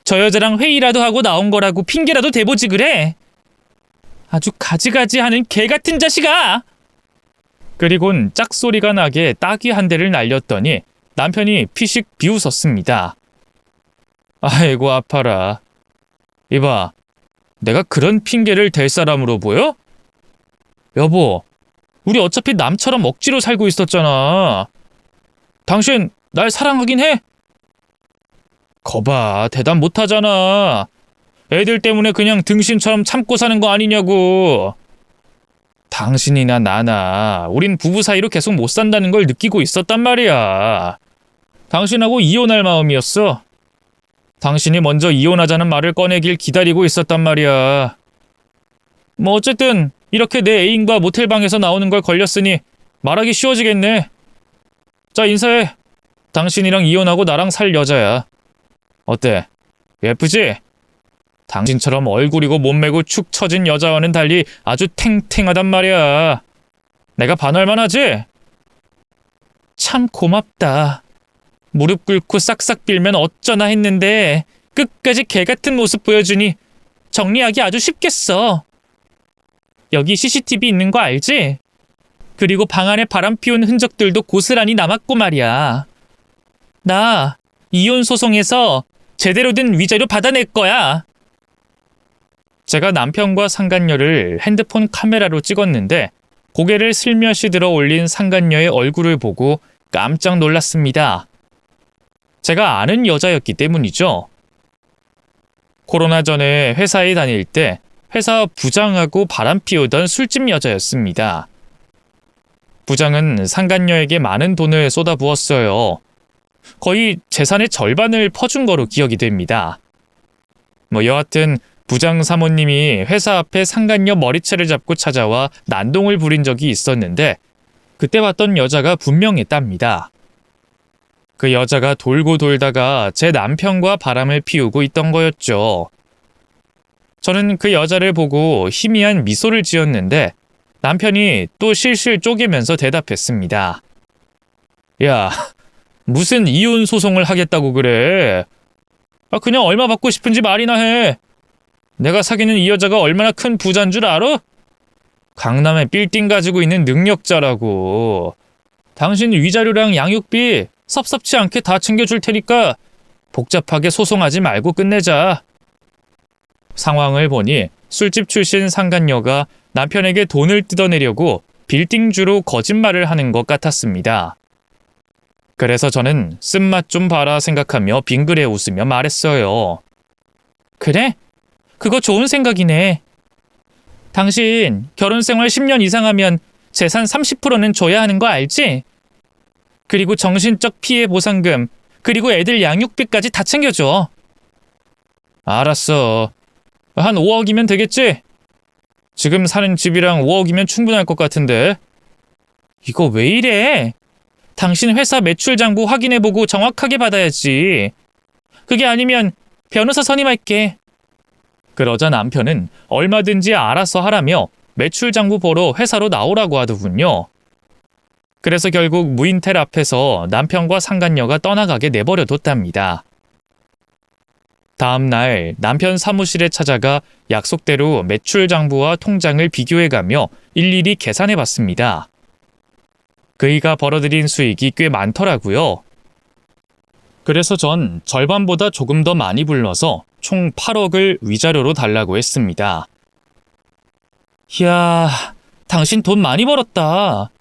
저 여자랑 회의라도 하고 나온 거라고 핑계라도 대보지 그래. 아주 가지가지하는 개 같은 자식아! 그리곤 짝소리가 나게 따귀 한 대를 날렸더니 남편이 피식 비웃었습니다. 아이고 아파라. 이봐, 내가 그런 핑계를 댈 사람으로 보여? 여보, 우리 어차피 남처럼 억지로 살고 있었잖아. 당신 날 사랑하긴 해? 거봐, 대답 못하잖아. 애들 때문에 그냥 등신처럼 참고 사는 거 아니냐고. 당신이나 나나 우린 부부 사이로 계속 못 산다는 걸 느끼고 있었단 말이야. 당신하고 이혼할 마음이었어. 당신이 먼저 이혼하자는 말을 꺼내길 기다리고 있었단 말이야. 뭐 어쨌든 이렇게 내 애인과 모텔방에서 나오는 걸 걸렸으니 말하기 쉬워지겠네. 자, 인사해. 당신이랑 이혼하고 나랑 살 여자야. 어때? 예쁘지? 당신처럼 얼굴이고 몸매고 축 처진 여자와는 달리 아주 탱탱하단 말이야. 내가 반할만 하지? 참 고맙다. 무릎 꿇고 싹싹 빌면 어쩌나 했는데 끝까지 개같은 모습 보여주니 정리하기 아주 쉽겠어. 여기 CCTV 있는 거 알지? 그리고 방 안에 바람 피운 흔적들도 고스란히 남았고 말이야. 나 이혼 소송에서 제대로 된 위자료 받아낼 거야. 제가 남편과 상간녀를 핸드폰 카메라로 찍었는데 고개를 슬며시 들어 올린 상간녀의 얼굴을 보고 깜짝 놀랐습니다. 제가 아는 여자였기 때문이죠. 코로나 전에 회사에 다닐 때 회사 부장하고 바람 피우던 술집 여자였습니다. 부장은 상간녀에게 많은 돈을 쏟아부었어요. 거의 재산의 절반을 퍼준 거로 기억이 됩니다. 여하튼 부장 사모님이 회사 앞에 상간녀 머리채를 잡고 찾아와 난동을 부린 적이 있었는데 그때 봤던 여자가 분명했답니다. 그 여자가 돌고 돌다가 제 남편과 바람을 피우고 있던 거였죠. 저는 그 여자를 보고 희미한 미소를 지었는데 남편이 또 실실 쪼개면서 대답했습니다. 야, 무슨 이혼 소송을 하겠다고 그래? 그냥 얼마 받고 싶은지 말이나 해. 내가 사귀는 이 여자가 얼마나 큰 부자인 줄 알아? 강남에 빌딩 가지고 있는 능력자라고. 당신 위자료랑 양육비 섭섭치 않게 다 챙겨줄 테니까 복잡하게 소송하지 말고 끝내자. 상황을 보니 술집 출신 상간녀가 남편에게 돈을 뜯어내려고 빌딩주로 거짓말을 하는 것 같았습니다. 그래서 저는 쓴맛 좀 봐라 생각하며 빙그레 웃으며 말했어요. 그래? 그거 좋은 생각이네. 당신 결혼 생활 10년 이상 하면 재산 30%는 줘야 하는 거 알지? 그리고 정신적 피해 보상금, 그리고 애들 양육비까지 다 챙겨줘. 알았어. 한 5억이면 되겠지? 지금 사는 집이랑 5억이면 충분할 것 같은데. 이거 왜 이래? 당신 회사 매출 장부 확인해보고 정확하게 받아야지. 그게 아니면 변호사 선임할게. 그러자 남편은 얼마든지 알아서 하라며 매출 장부 보러 회사로 나오라고 하더군요. 그래서 결국 무인텔 앞에서 남편과 상간녀가 떠나가게 내버려뒀답니다. 다음 날 남편 사무실에 찾아가 약속대로 매출 장부와 통장을 비교해가며 일일이 계산해봤습니다. 그이가 벌어들인 수익이 꽤 많더라고요. 그래서 전 절반보다 조금 더 많이 불러서 총 8억을 위자료로 달라고 했습니다. 이야, 당신 돈 많이 벌었다.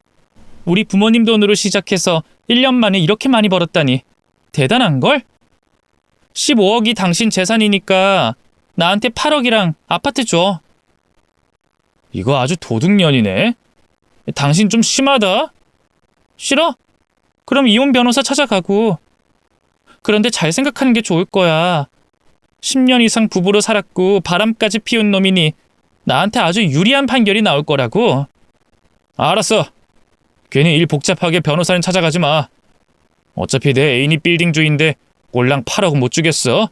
우리 부모님 돈으로 시작해서 1년 만에 이렇게 많이 벌었다니 대단한걸? 15억이 당신 재산이니까 나한테 8억이랑 아파트 줘. 이거 아주 도둑년이네. 당신 좀 심하다. 싫어? 그럼 이혼 변호사 찾아가고. 그런데 잘 생각하는 게 좋을 거야. 10년 이상 부부로 살았고 바람까지 피운 놈이니 나한테 아주 유리한 판결이 나올 거라고. 알았어. 괜히 일 복잡하게 변호사는 찾아가지 마. 어차피 내 애인이 빌딩주인데 꼴랑 8억 못 주겠어.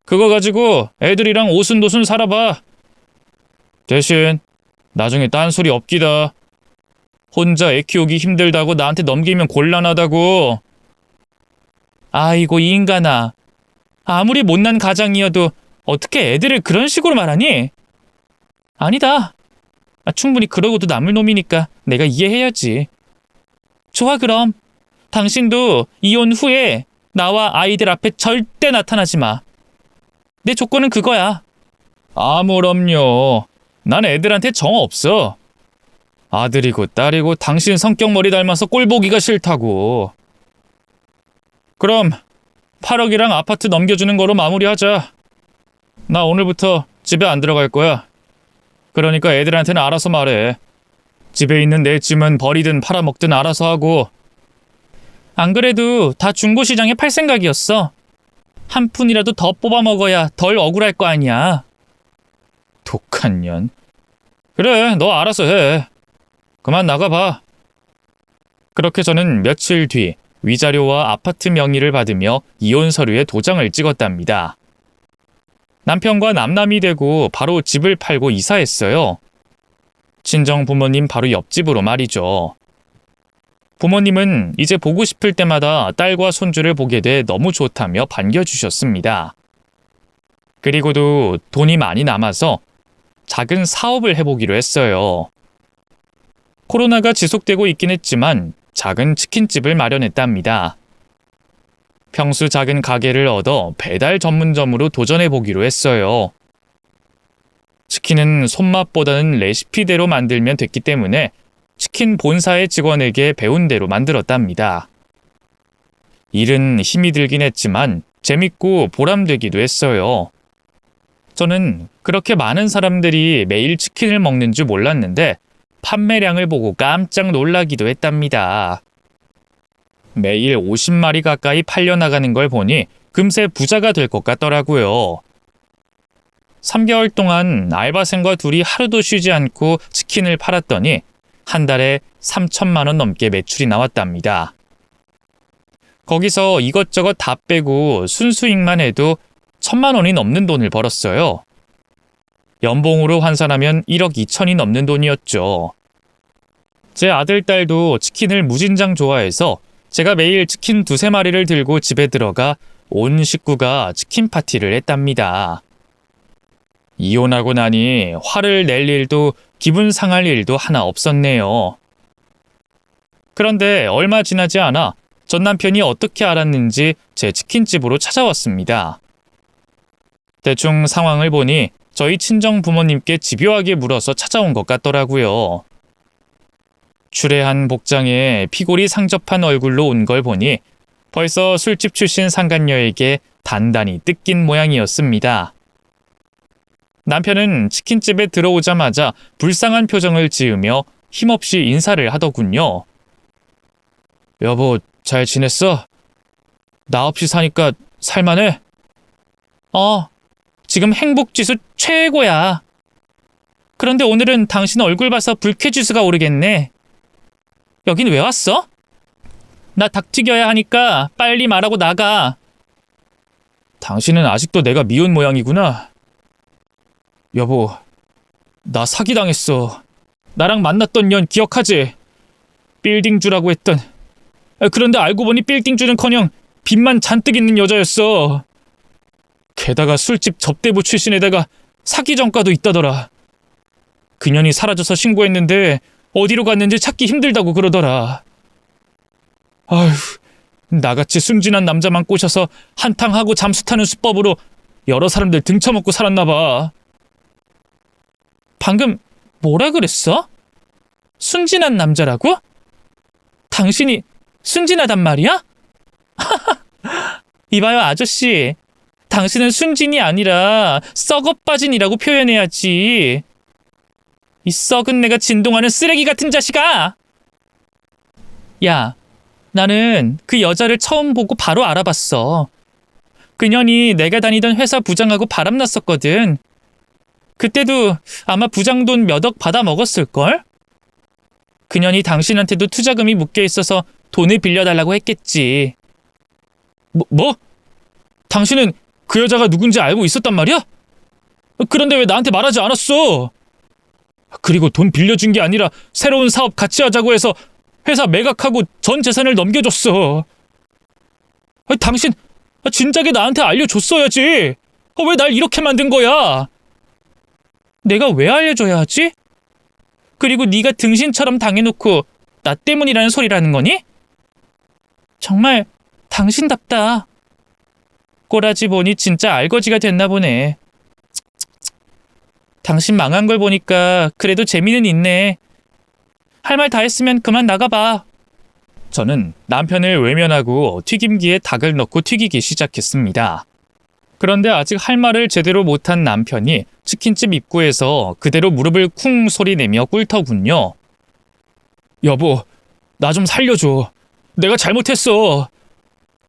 그거 가지고 애들이랑 오순도순 살아봐. 대신 나중에 딴소리 없기다. 혼자 애 키우기 힘들다고 나한테 넘기면 곤란하다고. 아이고 이 인간아. 아무리 못난 가장이어도 어떻게 애들을 그런 식으로 말하니? 아니다. 충분히 그러고도 남을 놈이니까 내가 이해해야지. 좋아 그럼. 당신도 이혼 후에 나와 아이들 앞에 절대 나타나지 마. 내 조건은 그거야. 아무럼요. 난 애들한테 정 없어. 아들이고 딸이고 당신 성격머리 닮아서 꼴 보기가 싫다고. 그럼 8억이랑 아파트 넘겨주는 거로 마무리하자. 나 오늘부터 집에 안 들어갈 거야. 그러니까 애들한테는 알아서 말해. 집에 있는 내 짐은 버리든 팔아먹든 알아서 하고. 안 그래도 다 중고시장에 팔 생각이었어. 한 푼이라도 더 뽑아 먹어야 덜 억울할 거 아니야. 독한 년. 그래, 너 알아서 해. 그만 나가봐. 그렇게 저는 며칠 뒤 위자료와 아파트 명의를 받으며 이혼 서류에 도장을 찍었답니다. 남편과 남남이 되고 바로 집을 팔고 이사했어요. 친정 부모님 바로 옆집으로 말이죠. 부모님은 이제 보고 싶을 때마다 딸과 손주를 보게 돼 너무 좋다며 반겨주셨습니다. 그리고도 돈이 많이 남아서 작은 사업을 해보기로 했어요. 코로나가 지속되고 있긴 했지만 작은 치킨집을 마련했답니다. 평수 작은 가게를 얻어 배달 전문점으로 도전해보기로 했어요. 치킨은 손맛보다는 레시피대로 만들면 됐기 때문에 치킨 본사의 직원에게 배운 대로 만들었답니다. 일은 힘이 들긴 했지만 재밌고 보람되기도 했어요. 저는 그렇게 많은 사람들이 매일 치킨을 먹는 줄 몰랐는데 판매량을 보고 깜짝 놀라기도 했답니다. 매일 50마리 가까이 팔려나가는 걸 보니 금세 부자가 될 것 같더라고요. 3개월 동안 알바생과 둘이 하루도 쉬지 않고 치킨을 팔았더니 한 달에 3천만 원 넘게 매출이 나왔답니다. 거기서 이것저것 다 빼고 순수익만 해도 1,000만 원이 넘는 돈을 벌었어요. 연봉으로 환산하면 1억 2천이 넘는 돈이었죠. 제 아들, 딸도 치킨을 무진장 좋아해서 제가 매일 치킨 2~3마리를 들고 집에 들어가 온 식구가 치킨 파티를 했답니다. 이혼하고 나니 화를 낼 일도 기분 상할 일도 하나 없었네요. 그런데 얼마 지나지 않아 전 남편이 어떻게 알았는지 제 치킨집으로 찾아왔습니다. 대충 상황을 보니 저희 친정 부모님께 집요하게 물어서 찾아온 것 같더라고요. 추레한 복장에 피골이 상접한 얼굴로 온 걸 보니 벌써 술집 출신 상간녀에게 단단히 뜯긴 모양이었습니다. 남편은 치킨집에 들어오자마자 불쌍한 표정을 지으며 힘없이 인사를 하더군요. 여보, 잘 지냈어? 나 없이 사니까 살만해? 지금 행복지수 최고야. 그런데 오늘은 당신 얼굴 봐서 불쾌지수가 오르겠네. 여긴 왜 왔어? 나 닭 튀겨야 하니까 빨리 말하고 나가. 당신은 아직도 내가 미운 모양이구나. 여보, 나 사기당했어. 나랑 만났던 년 기억하지? 빌딩주라고 했던. 그런데 알고 보니 빌딩주는커녕 빚만 잔뜩 있는 여자였어. 게다가 술집 접대부 출신에다가 사기 전과도 있다더라. 그년이 사라져서 신고했는데 어디로 갔는지 찾기 힘들다고 그러더라. 아휴, 나같이 순진한 남자만 꼬셔서 한탕하고 잠수 타는 수법으로 여러 사람들 등쳐먹고 살았나 봐. 방금 뭐라 그랬어? 순진한 남자라고? 당신이 순진하단 말이야? 이봐요, 아저씨. 당신은 순진이 아니라 썩어빠진이라고 표현해야지. 이 썩은 내가 진동하는 쓰레기 같은 자식아! 야, 나는 그 여자를 처음 보고 바로 알아봤어. 그년이 내가 다니던 회사 부장하고 바람났었거든. 그때도 아마 부장 돈 몇 억 받아 먹었을걸? 그년이 당신한테도 투자금이 묶여 있어서 돈을 빌려달라고 했겠지. 뭐? 당신은 그 여자가 누군지 알고 있었단 말이야? 그런데 왜 나한테 말하지 않았어? 그리고 돈 빌려준 게 아니라 새로운 사업 같이 하자고 해서 회사 매각하고 전 재산을 넘겨줬어. 당신 진작에 나한테 알려줬어야지. 왜 날 이렇게 만든 거야? 내가 왜 알려줘야 하지? 그리고 네가 등신처럼 당해놓고 나 때문이라는 소리라는 거니? 정말 당신답다. 꼬라지 보니 진짜 알거지가 됐나 보네. 당신 망한 걸 보니까 그래도 재미는 있네. 할 말 다 했으면 그만 나가봐. 저는 남편을 외면하고 튀김기에 닭을 넣고 튀기기 시작했습니다. 그런데 아직 할 말을 제대로 못한 남편이 치킨집 입구에서 그대로 무릎을 쿵 소리내며 꿇더군요. 여보, 나 좀 살려줘. 내가 잘못했어.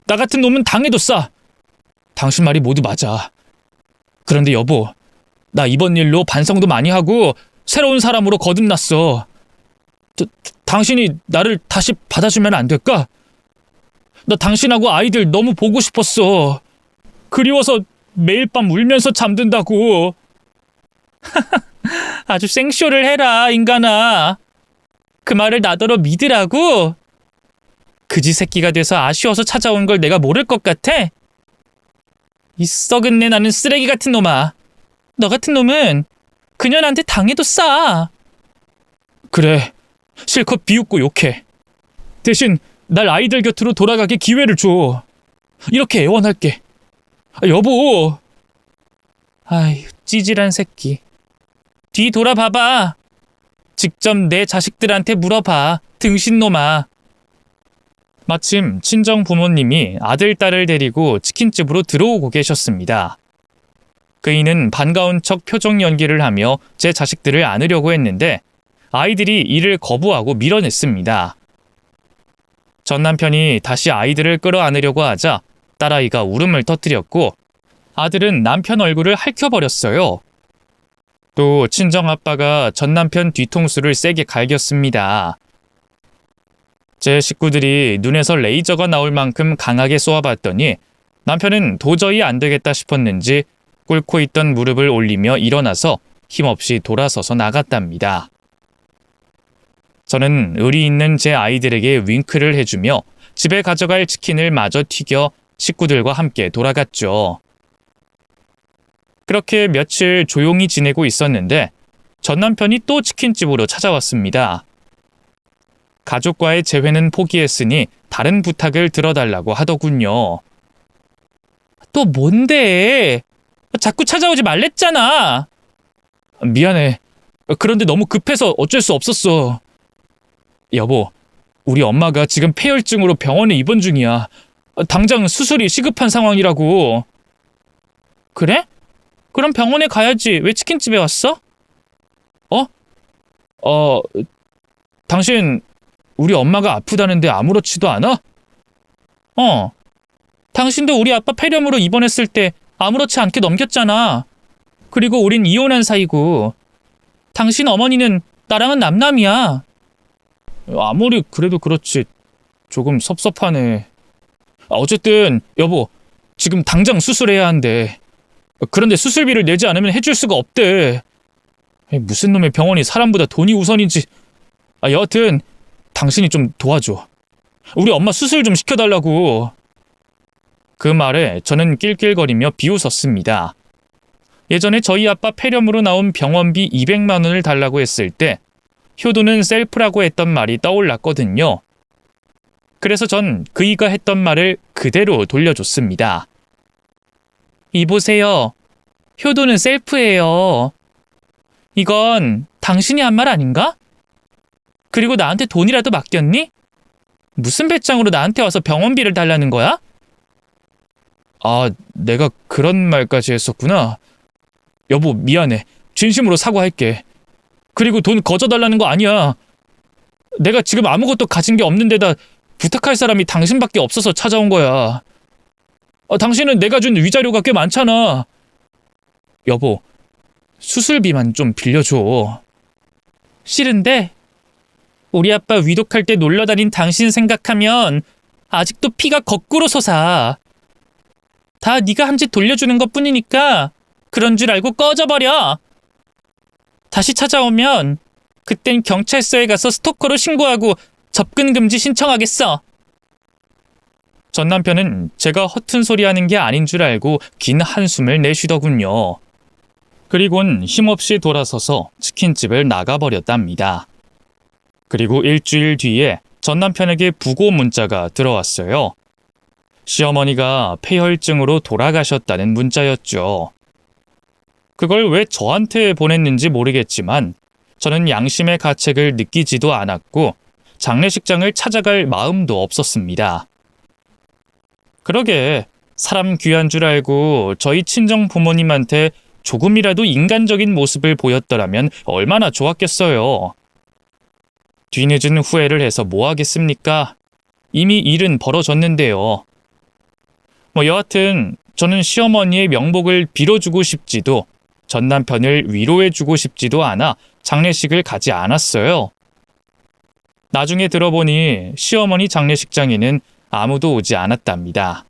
나 같은 놈은 당해도 싸. 당신 말이 모두 맞아. 그런데 여보, 나 이번 일로 반성도 많이 하고 새로운 사람으로 거듭났어. 당신이 나를 다시 받아주면 안 될까? 나 당신하고 아이들 너무 보고 싶었어. 그리워서 매일 밤 울면서 잠든다고. 아주 생쇼를 해라, 인간아. 그 말을 나더러 믿으라고? 그지 새끼가 돼서 아쉬워서 찾아온 걸 내가 모를 것 같아? 이 썩은 내 나는 쓰레기 같은 놈아. 너 같은 놈은 그년한테 당해도 싸. 그래, 실컷 비웃고 욕해. 대신 날 아이들 곁으로 돌아가게 기회를 줘. 이렇게 애원할게. 여보. 아휴, 찌질한 새끼. 뒤 돌아봐봐. 직접 내 자식들한테 물어봐, 등신놈아. 마침 친정 부모님이 아들, 딸을 데리고 치킨집으로 들어오고 계셨습니다. 그이는 반가운 척 표정 연기를 하며 제 자식들을 안으려고 했는데 아이들이 이를 거부하고 밀어냈습니다. 전 남편이 다시 아이들을 끌어안으려고 하자 딸아이가 울음을 터뜨렸고 아들은 남편 얼굴을 핥혀버렸어요. 또 친정아빠가 전 남편 뒤통수를 세게 갈겼습니다. 제 식구들이 눈에서 레이저가 나올 만큼 강하게 쏘아봤더니 남편은 도저히 안 되겠다 싶었는지 꿇고 있던 무릎을 올리며 일어나서 힘없이 돌아서서 나갔답니다. 저는 의리 있는 제 아이들에게 윙크를 해주며 집에 가져갈 치킨을 마저 튀겨 식구들과 함께 돌아갔죠. 그렇게 며칠 조용히 지내고 있었는데 전 남편이 또 치킨집으로 찾아왔습니다. 가족과의 재회는 포기했으니 다른 부탁을 들어달라고 하더군요. 또 뭔데? 자꾸 찾아오지 말랬잖아. 미안해. 그런데 너무 급해서 어쩔 수 없었어. 여보, 우리 엄마가 지금 폐혈증으로 병원에 입원 중이야. 당장 수술이 시급한 상황이라고. 그래? 그럼 병원에 가야지. 왜 치킨집에 왔어? 당신 우리 엄마가 아프다는데 아무렇지도 않아? 당신도 우리 아빠 폐렴으로 입원했을 때 아무렇지 않게 넘겼잖아. 그리고 우린 이혼한 사이고. 당신 어머니는 나랑은 남남이야. 아무리 그래도 그렇지. 조금 섭섭하네. 어쨌든 여보, 지금 당장 수술해야 한대. 그런데 수술비를 내지 않으면 해줄 수가 없대. 무슨 놈의 병원이 사람보다 돈이 우선인지. 여하튼 당신이 좀 도와줘. 우리 엄마 수술 좀 시켜달라고. 그 말에 저는 낄낄거리며 비웃었습니다. 예전에 저희 아빠 폐렴으로 나온 병원비 200만 원을 달라고 했을 때 효도는 셀프라고 했던 말이 떠올랐거든요. 그래서 전 그이가 했던 말을 그대로 돌려줬습니다. 이보세요. 효도는 셀프예요. 이건 당신이 한 말 아닌가? 그리고 나한테 돈이라도 맡겼니? 무슨 배짱으로 나한테 와서 병원비를 달라는 거야? 내가 그런 말까지 했었구나. 여보, 미안해. 진심으로 사과할게. 그리고 돈 거저달라는 거 아니야. 내가 지금 아무것도 가진 게 없는 데다 부탁할 사람이 당신밖에 없어서 찾아온 거야. 당신은 내가 준 위자료가 꽤 많잖아. 여보, 수술비만 좀 빌려줘. 싫은데? 우리 아빠 위독할 때 놀러다닌 당신 생각하면 아직도 피가 거꾸로 솟아. 다 네가 한 짓 돌려주는 것뿐이니까 그런 줄 알고 꺼져버려. 다시 찾아오면 그땐 경찰서에 가서 스토커로 신고하고 접근 금지 신청하겠어. 전 남편은 제가 허튼 소리 하는 게 아닌 줄 알고 긴 한숨을 내쉬더군요. 그리곤 힘없이 돌아서서 치킨집을 나가버렸답니다. 그리고 일주일 뒤에 전 남편에게 부고 문자가 들어왔어요. 시어머니가 폐혈증으로 돌아가셨다는 문자였죠. 그걸 왜 저한테 보냈는지 모르겠지만 저는 양심의 가책을 느끼지도 않았고 장례식장을 찾아갈 마음도 없었습니다. 그러게 사람 귀한 줄 알고 저희 친정 부모님한테 조금이라도 인간적인 모습을 보였더라면 얼마나 좋았겠어요. 뒤늦은 후회를 해서 뭐 하겠습니까? 이미 일은 벌어졌는데요. 여하튼 저는 시어머니의 명복을 빌어주고 싶지도 전 남편을 위로해주고 싶지도 않아 장례식을 가지 않았어요. 나중에 들어보니 시어머니 장례식장에는 아무도 오지 않았답니다.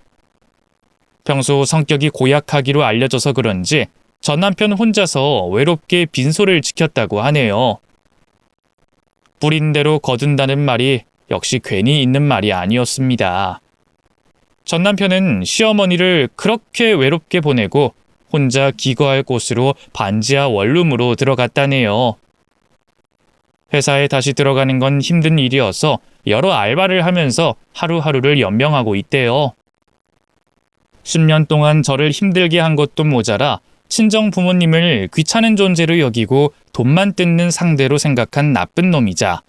평소 성격이 고약하기로 알려져서 그런지 전 남편 혼자서 외롭게 빈소를 지켰다고 하네요. 뿌린 대로 거둔다는 말이 역시 괜히 있는 말이 아니었습니다. 전 남편은 시어머니를 그렇게 외롭게 보내고 혼자 기거할 곳으로 반지하 원룸으로 들어갔다네요. 회사에 다시 들어가는 건 힘든 일이어서 여러 알바를 하면서 하루하루를 연명하고 있대요. 10년 동안 저를 힘들게 한 것도 모자라 친정 부모님을 귀찮은 존재로 여기고 돈만 뜯는 상대로 생각한 나쁜 놈이자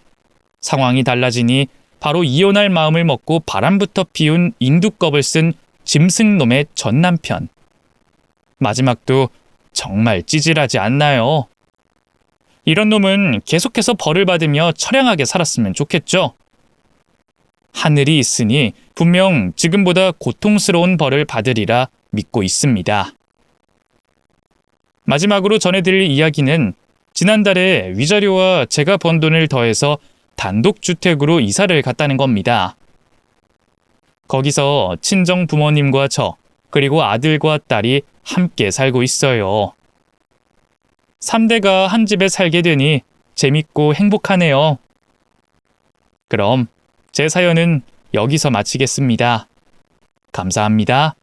상황이 달라지니 바로 이혼할 마음을 먹고 바람부터 피운 인두껍을 쓴 짐승놈의 전 남편. 마지막도 정말 찌질하지 않나요? 이런 놈은 계속해서 벌을 받으며 처량하게 살았으면 좋겠죠? 하늘이 있으니 분명 지금보다 고통스러운 벌을 받으리라 믿고 있습니다. 마지막으로 전해드릴 이야기는 지난달에 위자료와 제가 번 돈을 더해서 단독주택으로 이사를 갔다는 겁니다. 거기서 친정 부모님과 저, 그리고 아들과 딸이 함께 살고 있어요. 3대가 한 집에 살게 되니 재밌고 행복하네요. 그럼 제 사연은 여기서 마치겠습니다. 감사합니다.